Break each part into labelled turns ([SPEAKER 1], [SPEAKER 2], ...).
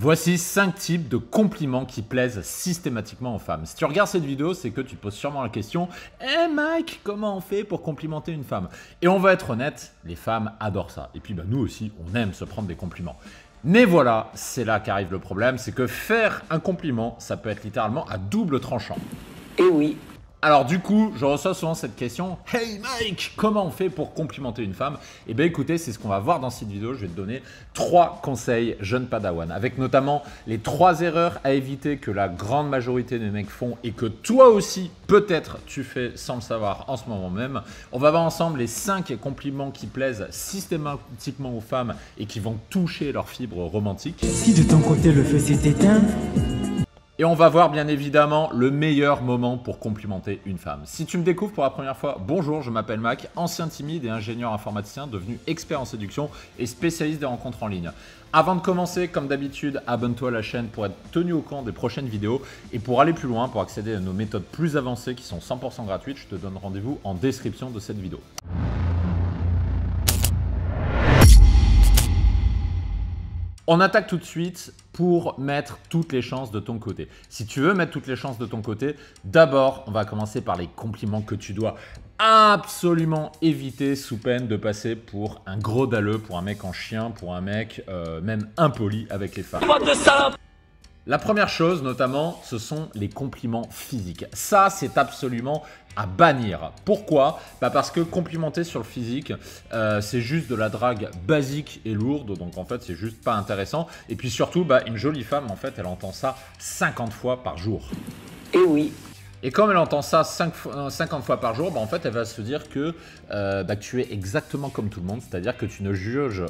[SPEAKER 1] Voici 5 types de compliments qui plaisent systématiquement aux femmes. Si tu regardes cette vidéo, c'est que tu te poses sûrement la question « Hey Mike, comment on fait pour complimenter une femme ?» Et on va être honnête, les femmes adorent ça. Et puis nous aussi, on aime se prendre des compliments. Mais voilà, c'est là qu'arrive le problème, c'est que faire un compliment, ça peut être littéralement à double tranchant.
[SPEAKER 2] Et oui.
[SPEAKER 1] Alors du coup, je reçois souvent cette question « Hey Mike, comment on fait pour complimenter une femme ?» Eh bien écoutez, c'est ce qu'on va voir dans cette vidéo. Je vais te donner 3 conseils jeunes padawan, avec notamment les 3 erreurs à éviter que la grande majorité des mecs font et que toi aussi, peut-être, tu fais sans le savoir en ce moment même. On va voir ensemble les 5 compliments qui plaisent systématiquement aux femmes et qui vont toucher leurs fibres romantiques.
[SPEAKER 3] Si de ton côté le feu s'est éteint...
[SPEAKER 1] Et on va voir bien évidemment le meilleur moment pour complimenter une femme. Si tu me découvres pour la première fois, bonjour, je m'appelle Mac, ancien timide et ingénieur informaticien devenu expert en séduction et spécialiste des rencontres en ligne. Avant de commencer, comme d'habitude, abonne-toi à la chaîne pour être tenu au courant des prochaines vidéos. Et pour aller plus loin, pour accéder à nos méthodes plus avancées qui sont 100% gratuites, je te donne rendez-vous en description de cette vidéo. On attaque tout de suite pour mettre toutes les chances de ton côté. Si tu veux mettre toutes les chances de ton côté, d'abord, on va commencer par les compliments que tu dois absolument éviter sous peine de passer pour un gros dalleux, pour un mec en chien, pour un mec même impoli avec les femmes. La première chose, notamment, ce sont les compliments physiques. Ça, c'est absolument à bannir. Pourquoi? Parce que complimenter sur le physique, c'est juste de la drague basique et lourde. Donc, en fait, c'est juste pas intéressant. Et puis surtout, une jolie femme, en fait, elle entend ça 50 fois par jour.
[SPEAKER 2] Et oui.
[SPEAKER 1] Et comme elle entend ça 50 fois par jour, en fait, elle va se dire que tu es exactement comme tout le monde. C'est-à-dire que tu ne juges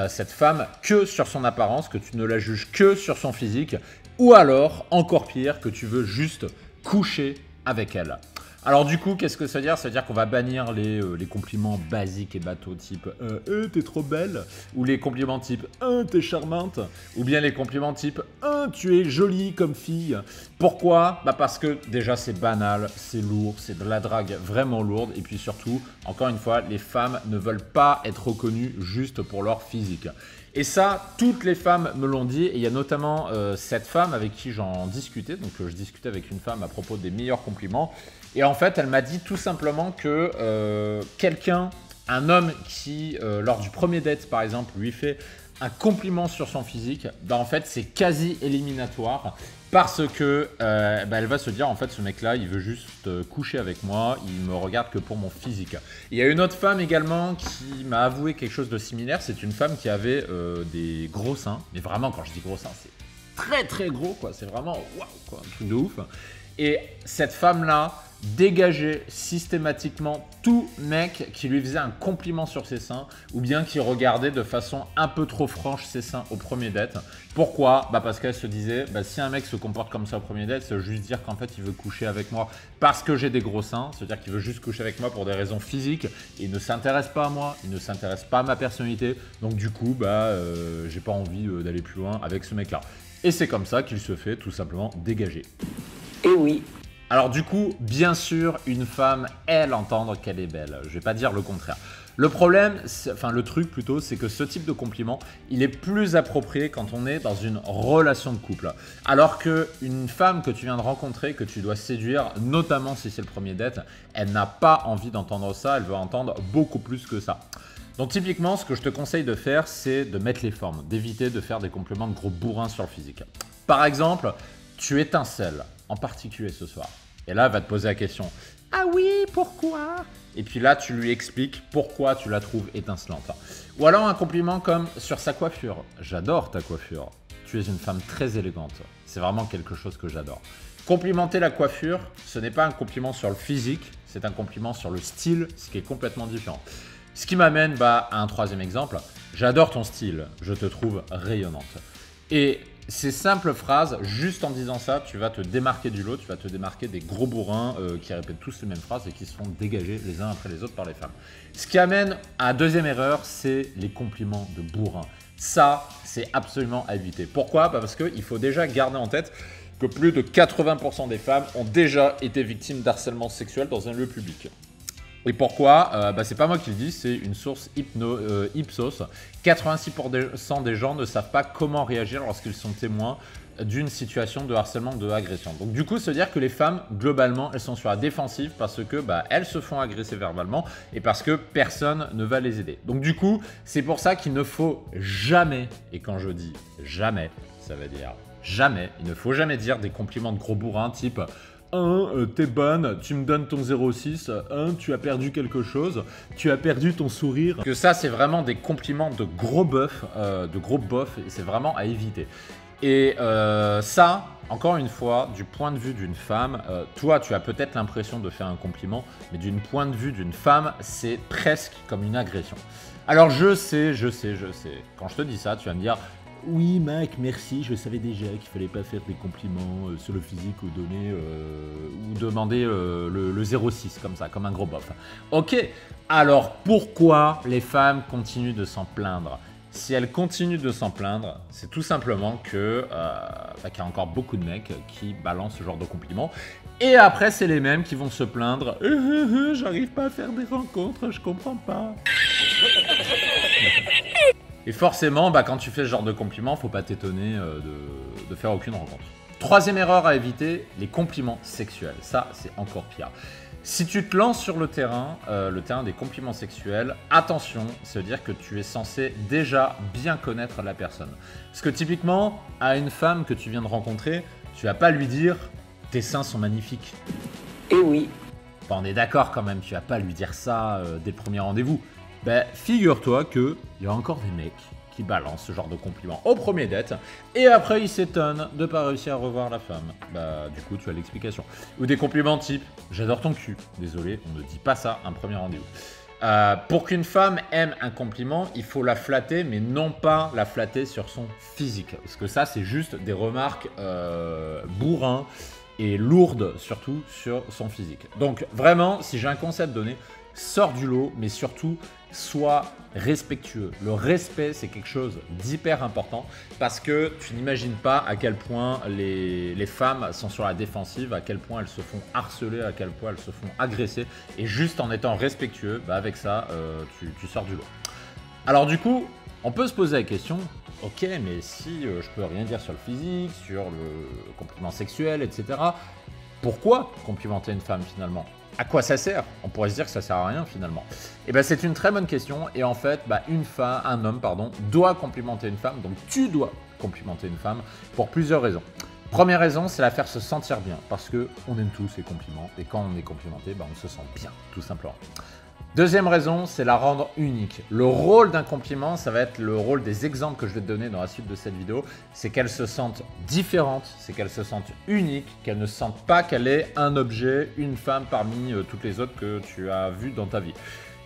[SPEAKER 1] cette femme que sur son apparence, que tu ne la juges que sur son physique, ou alors, encore pire, que tu veux juste coucher avec elle. Alors du coup, qu'est-ce que ça veut dire? Ça veut dire qu'on va bannir les compliments basiques et bateaux type « t'es trop belle » ou les compliments type « t'es charmante » ou bien les compliments type « tu es jolie comme fille ». Pourquoi? Parce que déjà c'est banal, c'est lourd, c'est de la drague vraiment lourde et puis surtout, encore une fois, les femmes ne veulent pas être reconnues juste pour leur physique. Et ça, toutes les femmes me l'ont dit, et il y a notamment cette femme avec qui j'en discutais, donc je discutais avec une femme à propos des meilleurs compliments, et en fait, elle m'a dit tout simplement que un homme qui, lors du premier date par exemple, lui fait un compliment sur son physique, en fait, c'est quasi éliminatoire parce que elle va se dire en fait ce mec-là, il veut juste coucher avec moi, il me regarde que pour mon physique. Il y a une autre femme également qui m'a avoué quelque chose de similaire. C'est une femme qui avait des gros seins, mais vraiment quand je dis gros seins, c'est très très gros quoi. C'est vraiment waouh quoi, un truc de ouf. Et cette femme-là dégageait systématiquement tout mec qui lui faisait un compliment sur ses seins ou bien qui regardait de façon un peu trop franche ses seins au premier date. Pourquoi? Parce qu'elle se disait, si un mec se comporte comme ça au premier date, ça veut juste dire qu'en fait il veut coucher avec moi parce que j'ai des gros seins, c'est-à-dire qu'il veut juste coucher avec moi pour des raisons physiques et il ne s'intéresse pas à moi, il ne s'intéresse pas à ma personnalité, donc du coup j'ai pas envie d'aller plus loin avec ce mec-là. Et c'est comme ça qu'il se fait tout simplement dégager.
[SPEAKER 2] Et oui.
[SPEAKER 1] Alors du coup, bien sûr, une femme aime entendre qu'elle est belle. Je vais pas dire le contraire. Le problème, le truc plutôt, c'est que ce type de compliment, il est plus approprié quand on est dans une relation de couple. Alors qu'une femme que tu viens de rencontrer, que tu dois séduire, notamment si c'est le premier date, elle n'a pas envie d'entendre ça, elle veut entendre beaucoup plus que ça. Donc typiquement, ce que je te conseille de faire, c'est de mettre les formes, d'éviter de faire des compliments de gros bourrins sur le physique. Par exemple, tu étincelles, en particulier ce soir. Et là, elle va te poser la question « Ah oui, pourquoi ?» Et puis là, tu lui expliques pourquoi tu la trouves étincelante. Ou alors un compliment comme sur sa coiffure. « J'adore ta coiffure. Tu es une femme très élégante. » C'est vraiment quelque chose que j'adore. Complimenter la coiffure, ce n'est pas un compliment sur le physique, c'est un compliment sur le style, ce qui est complètement différent. Ce qui m'amène à un troisième exemple. « J'adore ton style. Je te trouve rayonnante. » Et ces simples phrases, juste en disant ça, tu vas te démarquer du lot, tu vas te démarquer des gros bourrins qui répètent tous les mêmes phrases et qui se font dégager les uns après les autres par les femmes. Ce qui amène à la deuxième erreur, c'est les compliments de bourrins. Ça, c'est absolument à éviter. Pourquoi? Parce qu'il faut déjà garder en tête que plus de 80% des femmes ont déjà été victimes d'harcèlement sexuel dans un lieu public. Et pourquoi c'est pas moi qui le dis, c'est une source Ipsos. 86% des gens ne savent pas comment réagir lorsqu'ils sont témoins d'une situation de harcèlement, de agression. Donc du coup, ça veut dire que les femmes, globalement, elles sont sur la défensive parce que elles se font agresser verbalement et parce que personne ne va les aider. Donc du coup, c'est pour ça qu'il ne faut jamais, et quand je dis jamais, ça veut dire jamais, il ne faut jamais dire des compliments de gros bourrins type t'es bonne, tu me donnes ton 06, tu as perdu quelque chose, tu as perdu ton sourire. Que ça, c'est vraiment des compliments de gros bœufs, et c'est vraiment à éviter. Et ça, encore une fois, du point de vue d'une femme, toi, tu as peut-être l'impression de faire un compliment, mais du point de vue d'une femme, c'est presque comme une agression. Alors je sais, quand je te dis ça, tu vas me dire « Oui, Mac, merci, je savais déjà qu'il fallait pas faire des compliments sur le physique ou demander le 06 comme ça, comme un gros bof. » Ok, alors pourquoi les femmes continuent de s'en plaindre ? Si elles continuent de s'en plaindre, c'est tout simplement qu'il y a encore beaucoup de mecs qui balancent ce genre de compliments. Et après, c'est les mêmes qui vont se plaindre. J'arrive pas à faire des rencontres, je comprends pas. Et forcément, quand tu fais ce genre de compliments, faut pas t'étonner de faire aucune rencontre. Troisième erreur à éviter, les compliments sexuels. Ça, c'est encore pire. Si tu te lances sur le terrain des compliments sexuels, attention, ça veut dire que tu es censé déjà bien connaître la personne. Parce que typiquement, à une femme que tu viens de rencontrer, tu vas pas lui dire « tes seins sont magnifiques ».
[SPEAKER 2] Et oui.
[SPEAKER 1] On est d'accord quand même, tu vas pas lui dire ça dès le premier rendez-vous. Figure-toi qu'il y a encore des mecs qui balancent ce genre de compliments au premier date et après ils s'étonnent de pas réussir à revoir la femme. Du coup tu as l'explication. Ou des compliments type j'adore ton cul. Désolé, on ne dit pas ça un premier rendez-vous. Pour qu'une femme aime un compliment, il faut la flatter, mais non pas la flatter sur son physique. Parce que ça, c'est juste des remarques bourrins et lourdes, surtout sur son physique. Donc vraiment, si j'ai un conseil à te donner, sors du lot, mais surtout, sois respectueux. Le respect, c'est quelque chose d'hyper important parce que tu n'imagines pas à quel point les femmes sont sur la défensive, à quel point elles se font harceler, à quel point elles se font agresser. Et juste en étant respectueux, avec ça, tu sors du lot. Alors du coup, on peut se poser la question, ok, mais si je peux rien dire sur le physique, sur le compliment sexuel, etc., pourquoi complimenter une femme finalement ? À quoi ça sert ? On pourrait se dire que ça sert à rien finalement. Et c'est une très bonne question. Et en fait, un homme doit complimenter une femme. Donc tu dois complimenter une femme pour plusieurs raisons. Première raison, c'est la faire se sentir bien. Parce qu'on aime tous les compliments. Et quand on est complimenté, on se sent bien, tout simplement. Deuxième raison, c'est la rendre unique. Le rôle d'un compliment, ça va être le rôle des exemples que je vais te donner dans la suite de cette vidéo. C'est qu'elles se sentent différentes, c'est qu'elles se sentent uniques, qu'elles ne sentent pas qu'elle est un objet, une femme parmi toutes les autres que tu as vues dans ta vie.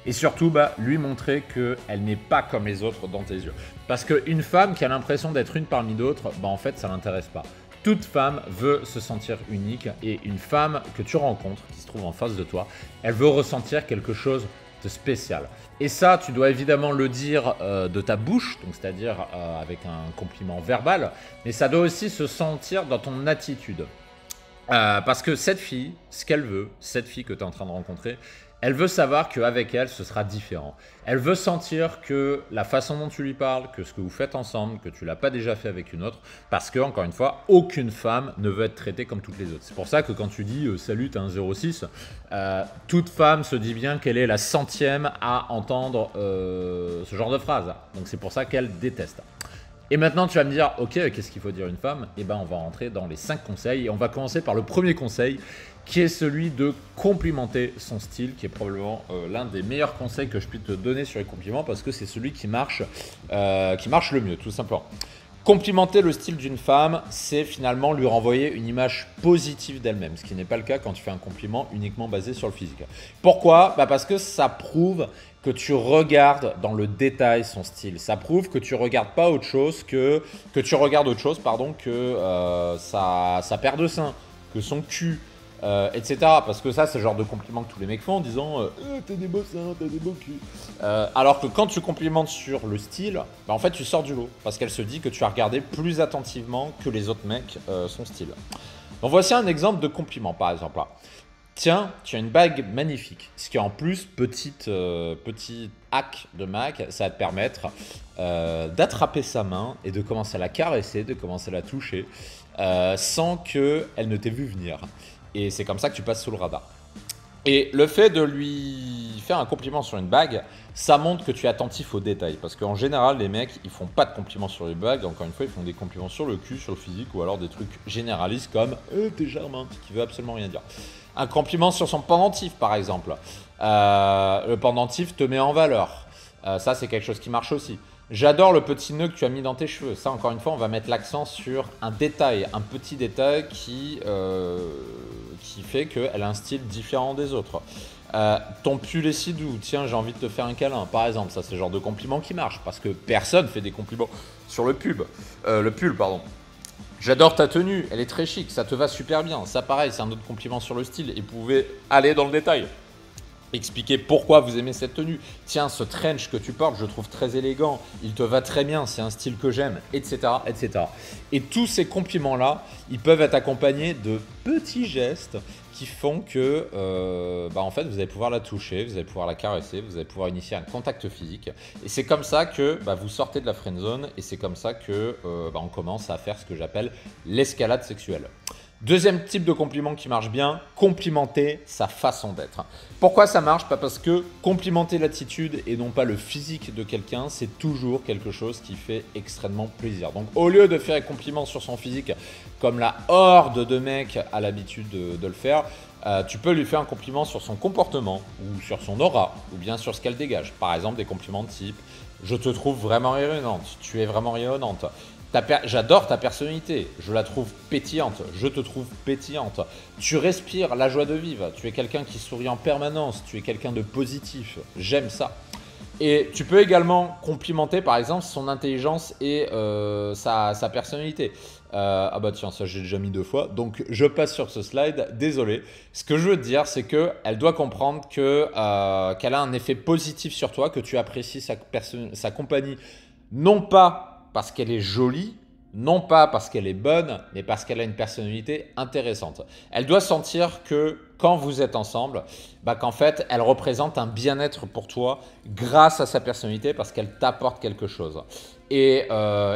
[SPEAKER 1] Et surtout, lui montrer qu'elle n'est pas comme les autres dans tes yeux. Parce qu'une femme qui a l'impression d'être une parmi d'autres, en fait, ça ne l'intéresse pas. Toute femme veut se sentir unique et une femme que tu rencontres, qui se trouve en face de toi, elle veut ressentir quelque chose de spécial. Et ça, tu dois évidemment le dire de ta bouche, donc c'est-à-dire avec un compliment verbal, mais ça doit aussi se sentir dans ton attitude. Parce que cette fille, ce qu'elle veut, cette fille que tu es en train de rencontrer, elle veut savoir qu'avec elle, ce sera différent. Elle veut sentir que la façon dont tu lui parles, que ce que vous faites ensemble, que tu ne l'as pas déjà fait avec une autre, parce que, encore une fois, aucune femme ne veut être traitée comme toutes les autres. C'est pour ça que quand tu dis « Salut, t'as un 06 », toute femme se dit bien qu'elle est la centième à entendre ce genre de phrase. Donc c'est pour ça qu'elle déteste. Et maintenant, tu vas me dire « Ok, qu'est-ce qu'il faut dire à une femme ?» Eh bien, on va rentrer dans les 5 conseils et on va commencer par le premier conseil, qui est celui de complimenter son style, qui est probablement l'un des meilleurs conseils que je puisse te donner sur les compliments parce que c'est celui qui marche le mieux, tout simplement. Complimenter le style d'une femme, c'est finalement lui renvoyer une image positive d'elle-même, ce qui n'est pas le cas quand tu fais un compliment uniquement basé sur le physique. Pourquoi ? Parce que ça prouve que tu regardes dans le détail son style. Ça prouve que tu regardes pas autre chose que sa paire de seins, que son cul, etc. Parce que ça, c'est le genre de compliment que tous les mecs font en disant t'as des beaux seins, t'as des beaux culs. Alors que quand tu complimentes sur le style, en fait, tu sors du lot. Parce qu'elle se dit que tu as regardé plus attentivement que les autres mecs son style. Donc voici un exemple de compliment, par exemple. Là. Tiens, tu as une bague magnifique. Ce qui en plus, petit hack de Mac, ça va te permettre d'attraper sa main et de commencer à la caresser, de commencer à la toucher sans qu'elle ne t'ait vu venir. Et c'est comme ça que tu passes sous le radar. Et le fait de lui faire un compliment sur une bague, ça montre que tu es attentif aux détails. Parce qu'en général, les mecs, ils font pas de compliments sur les bagues. Encore une fois, ils font des compliments sur le cul, sur le physique, ou alors des trucs généralistes comme « t'es charmante », qui veut absolument rien dire. Un compliment sur son pendentif, par exemple. Le pendentif te met en valeur. Ça, c'est quelque chose qui marche aussi. J'adore le petit nœud que tu as mis dans tes cheveux. Ça, encore une fois, on va mettre l'accent sur un détail, un petit détail qui fait qu'elle a un style différent des autres. Ton pull est si doux, tiens, j'ai envie de te faire un câlin, par exemple. Ça, c'est le genre de compliment qui marche, parce que personne fait des compliments sur le pull. J'adore ta tenue, elle est très chic, ça te va super bien. Ça, pareil, c'est un autre compliment sur le style, et vous pouvez aller dans le détail. Expliquer pourquoi vous aimez cette tenue. Tiens, ce trench que tu portes, je trouve très élégant. Il te va très bien, c'est un style que j'aime, etc., etc. Et tous ces compliments-là, ils peuvent être accompagnés de petits gestes qui font que, en fait, vous allez pouvoir la toucher, vous allez pouvoir la caresser, vous allez pouvoir initier un contact physique. Et c'est comme ça que vous sortez de la friendzone et c'est comme ça que on commence à faire ce que j'appelle l'escalade sexuelle. Deuxième type de compliment qui marche bien, complimenter sa façon d'être. Pourquoi ça marche? Pas parce que complimenter l'attitude et non pas le physique de quelqu'un, c'est toujours quelque chose qui fait extrêmement plaisir. Donc au lieu de faire un compliment sur son physique, comme la horde de mecs a l'habitude de le faire, tu peux lui faire un compliment sur son comportement ou sur son aura ou bien sur ce qu'elle dégage. Par exemple, des compliments de type « Je te trouve vraiment rayonnante, tu es vraiment rayonnante ». J'adore ta personnalité, je la trouve pétillante, je te trouve pétillante. Tu respires la joie de vivre, tu es quelqu'un qui sourit en permanence, tu es quelqu'un de positif, j'aime ça. Et tu peux également complimenter par exemple son intelligence et sa personnalité. Ah bah tiens, ça j'ai déjà mis 2 fois, donc je passe sur ce slide, désolé. Ce que je veux te dire, c'est qu'elle doit comprendre qu'elle a un effet positif sur toi, que tu apprécies sa compagnie, non pas parce qu'elle est jolie, non pas parce qu'elle est bonne, mais parce qu'elle a une personnalité intéressante. Elle doit sentir que quand vous êtes ensemble, qu'en fait, elle représente un bien-être pour toi grâce à sa personnalité parce qu'elle t'apporte quelque chose. Et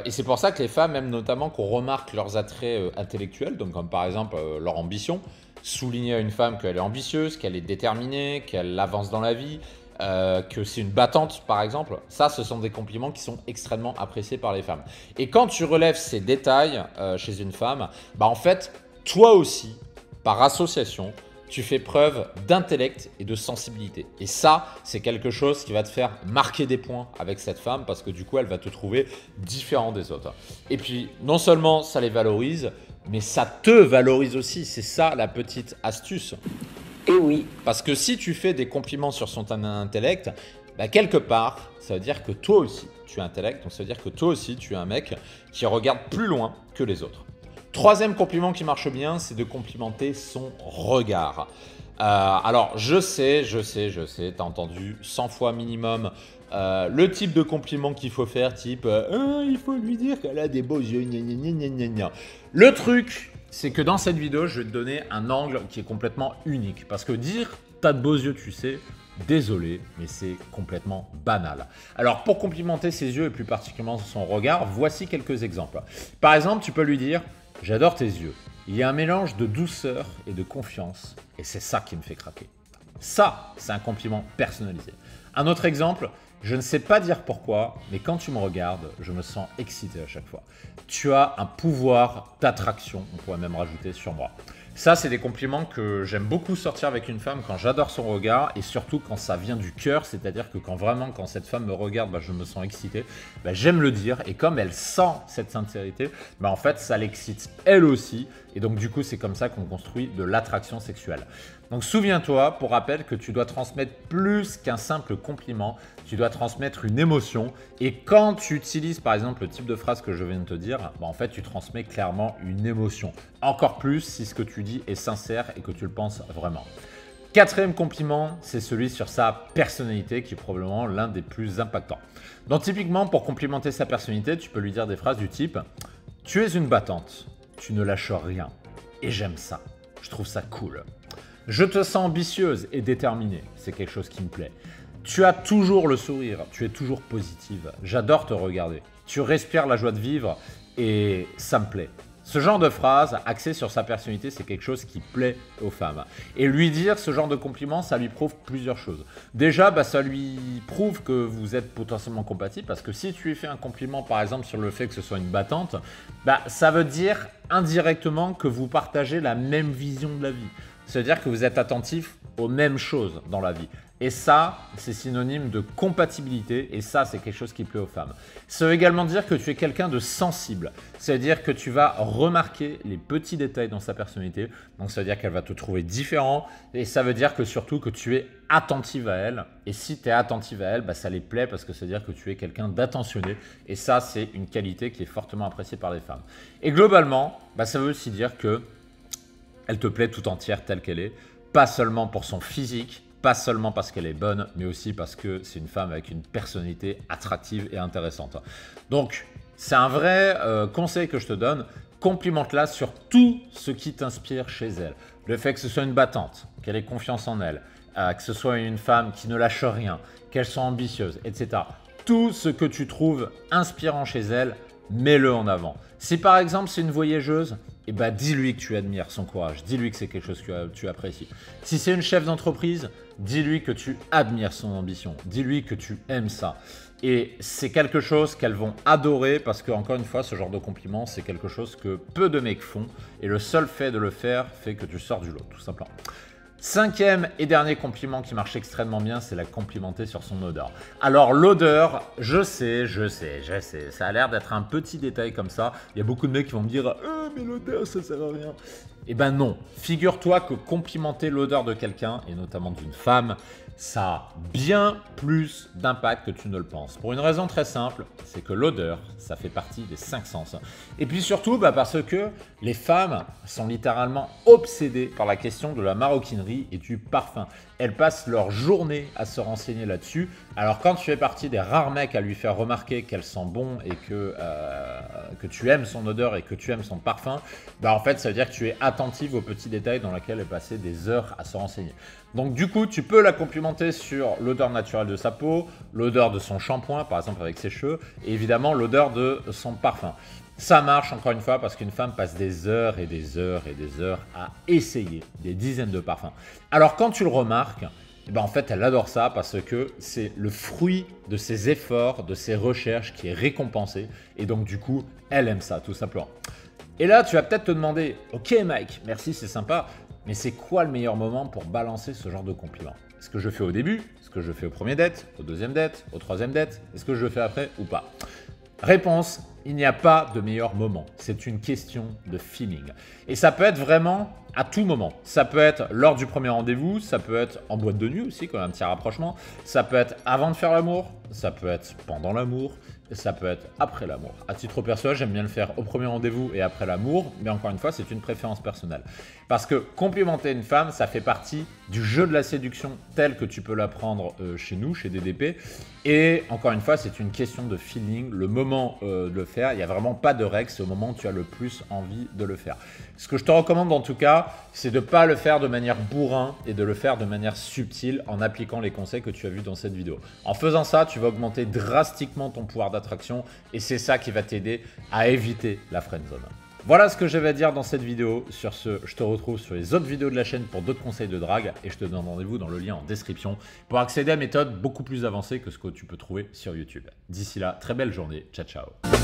[SPEAKER 1] c'est pour ça que les femmes aiment notamment qu'on remarque leurs attraits intellectuels, donc comme par exemple leur ambition. Souligner à une femme qu'elle est ambitieuse, qu'elle est déterminée, qu'elle avance dans la vie, que c'est une battante par exemple, ça ce sont des compliments qui sont extrêmement appréciés par les femmes. Et quand tu relèves ces détails chez une femme, en fait toi aussi par association tu fais preuve d'intellect et de sensibilité. Et ça c'est quelque chose qui va te faire marquer des points avec cette femme parce que du coup elle va te trouver différent des autres. Et puis non seulement ça les valorise, mais ça te valorise aussi, c'est ça la petite astuce.
[SPEAKER 2] Et oui.
[SPEAKER 1] Parce que si tu fais des compliments sur son intellect, quelque part, ça veut dire que toi aussi, tu es intellect. Donc ça veut dire que toi aussi, tu es un mec qui regarde plus loin que les autres. Troisième compliment qui marche bien, c'est de complimenter son regard. Alors, je sais, tu as entendu 100 fois minimum le type de compliment qu'il faut faire, type il faut lui dire qu'elle a des beaux yeux, gna gna gna gna gna. Le truc, c'est que dans cette vidéo, je vais te donner un angle qui est complètement unique. Parce que dire « t'as de beaux yeux, tu sais », désolé, mais c'est complètement banal. Alors, pour complimenter ses yeux et plus particulièrement son regard, voici quelques exemples. Par exemple, tu peux lui dire « j'adore tes yeux. Il y a un mélange de douceur et de confiance et c'est ça qui me fait craquer. » Ça, c'est un compliment personnalisé. Un autre exemple, je ne sais pas dire pourquoi, mais quand tu me regardes, je me sens excité à chaque fois. Tu as un pouvoir d'attraction, on pourrait même rajouter sur moi. Ça, c'est des compliments que j'aime beaucoup sortir avec une femme quand j'adore son regard et surtout quand ça vient du cœur, c'est-à-dire que quand cette femme me regarde, je me sens excité, j'aime le dire et comme elle sent cette sincérité, en fait, ça l'excite elle aussi et donc du coup, c'est comme ça qu'on construit de l'attraction sexuelle. Donc souviens-toi, pour rappel, que tu dois transmettre plus qu'un simple compliment, tu dois transmettre une émotion et quand tu utilises par exemple le type de phrase que je viens de te dire, en fait tu transmets clairement une émotion. Encore plus si ce que tu dis est sincère et que tu le penses vraiment. Quatrième compliment, c'est celui sur sa personnalité qui est probablement l'un des plus impactants. Donc typiquement pour complimenter sa personnalité, tu peux lui dire des phrases du type « Tu es une battante, tu ne lâches rien et j'aime ça, je trouve ça cool ». Je te sens ambitieuse et déterminée. C'est quelque chose qui me plaît. Tu as toujours le sourire. Tu es toujours positive. J'adore te regarder. Tu respires la joie de vivre et ça me plaît. Ce genre de phrase axée sur sa personnalité, c'est quelque chose qui plaît aux femmes. Et lui dire ce genre de compliment, ça lui prouve plusieurs choses. Déjà, ça lui prouve que vous êtes potentiellement compatibles, parce que si tu lui fais un compliment, par exemple, sur le fait que ce soit une battante, ça veut dire indirectement que vous partagez la même vision de la vie. C'est-à-dire que vous êtes attentif aux mêmes choses dans la vie. Et ça, c'est synonyme de compatibilité, et ça, c'est quelque chose qui plaît aux femmes. Ça veut également dire que tu es quelqu'un de sensible, c'est-à-dire que tu vas remarquer les petits détails dans sa personnalité, donc ça veut dire qu'elle va te trouver différent, et ça veut dire que surtout que tu es attentive à elle, et si tu es attentive à elle, ça les plaît parce que ça veut dire que tu es quelqu'un d'attentionné, et ça, c'est une qualité qui est fortement appréciée par les femmes. Et globalement, ça veut aussi dire que elle te plaît tout entière telle qu'elle est, pas seulement pour son physique, pas seulement parce qu'elle est bonne, mais aussi parce que c'est une femme avec une personnalité attractive et intéressante. Donc, c'est un vrai conseil que je te donne. Complimente-la sur tout ce qui t'inspire chez elle. Le fait que ce soit une battante, qu'elle ait confiance en elle, que ce soit une femme qui ne lâche rien, qu'elle soit ambitieuse, etc. Tout ce que tu trouves inspirant chez elle, mets-le en avant. Si par exemple c'est une voyageuse, dis-lui que tu admires son courage, dis-lui que c'est quelque chose que tu apprécies. Si c'est une chef d'entreprise, dis-lui que tu admires son ambition, dis-lui que tu aimes ça. Et c'est quelque chose qu'elles vont adorer parce que, encore une fois, ce genre de compliment, c'est quelque chose que peu de mecs font et le seul fait de le faire fait que tu sors du lot, tout simplement. Cinquième et dernier compliment qui marche extrêmement bien, c'est la complimenter sur son odeur. Alors l'odeur, je sais, ça a l'air d'être un petit détail comme ça. Il y a beaucoup de mecs qui vont me dire « mais l'odeur, ça sert à rien ». Eh ben non, figure-toi que complimenter l'odeur de quelqu'un, et notamment d'une femme, ça a bien plus d'impact que tu ne le penses. Pour une raison très simple, c'est que l'odeur, ça fait partie des 5 sens. Et puis surtout, parce que les femmes sont littéralement obsédées par la question de la maroquinerie et du parfum. Elles passent leur journée à se renseigner là-dessus. Alors quand tu fais partie des rares mecs à lui faire remarquer qu'elle sent bon et que tu aimes son odeur et que tu aimes son parfum, en fait ça veut dire que tu es attentive aux petits détails dans lesquels elle passait des heures à se renseigner. Donc du coup, tu peux la complimenter sur l'odeur naturelle de sa peau, l'odeur de son shampoing, par exemple avec ses cheveux, et évidemment l'odeur de son parfum. Ça marche encore une fois parce qu'une femme passe des heures et des heures et des heures à essayer des dizaines de parfums. Alors quand tu le remarques, en fait elle adore ça parce que c'est le fruit de ses efforts, de ses recherches qui est récompensé, et donc du coup elle aime ça tout simplement. Et là tu vas peut-être te demander, ok Mike, merci c'est sympa, mais c'est quoi le meilleur moment pour balancer ce genre de compliment? Est-ce que je fais au début? Est-ce que je fais au premier date? Au deuxième date? Au troisième date? Est-ce que je le fais après ou pas? Réponse, il n'y a pas de meilleur moment. C'est une question de feeling. Et ça peut être vraiment à tout moment. Ça peut être lors du premier rendez-vous, ça peut être en boîte de nuit aussi, quand même un petit rapprochement. Ça peut être avant de faire l'amour, ça peut être pendant l'amour, et ça peut être après l'amour. À titre personnel, j'aime bien le faire au premier rendez-vous et après l'amour, mais encore une fois, c'est une préférence personnelle. Parce que complimenter une femme, ça fait partie du jeu de la séduction tel que tu peux l'apprendre chez nous, chez DDP. Et encore une fois, c'est une question de feeling, le moment de le faire. Il n'y a vraiment pas de règle, c'est au moment où tu as le plus envie de le faire. Ce que je te recommande en tout cas, c'est de ne pas le faire de manière bourrin et de le faire de manière subtile en appliquant les conseils que tu as vus dans cette vidéo. En faisant ça, tu vas augmenter drastiquement ton pouvoir d'attraction et c'est ça qui va t'aider à éviter la friendzone. Voilà ce que j'avais à dire dans cette vidéo. Sur ce, je te retrouve sur les autres vidéos de la chaîne pour d'autres conseils de drague et je te donne rendez-vous dans le lien en description pour accéder à méthodes beaucoup plus avancées que ce que tu peux trouver sur YouTube. D'ici là, très belle journée. Ciao, ciao.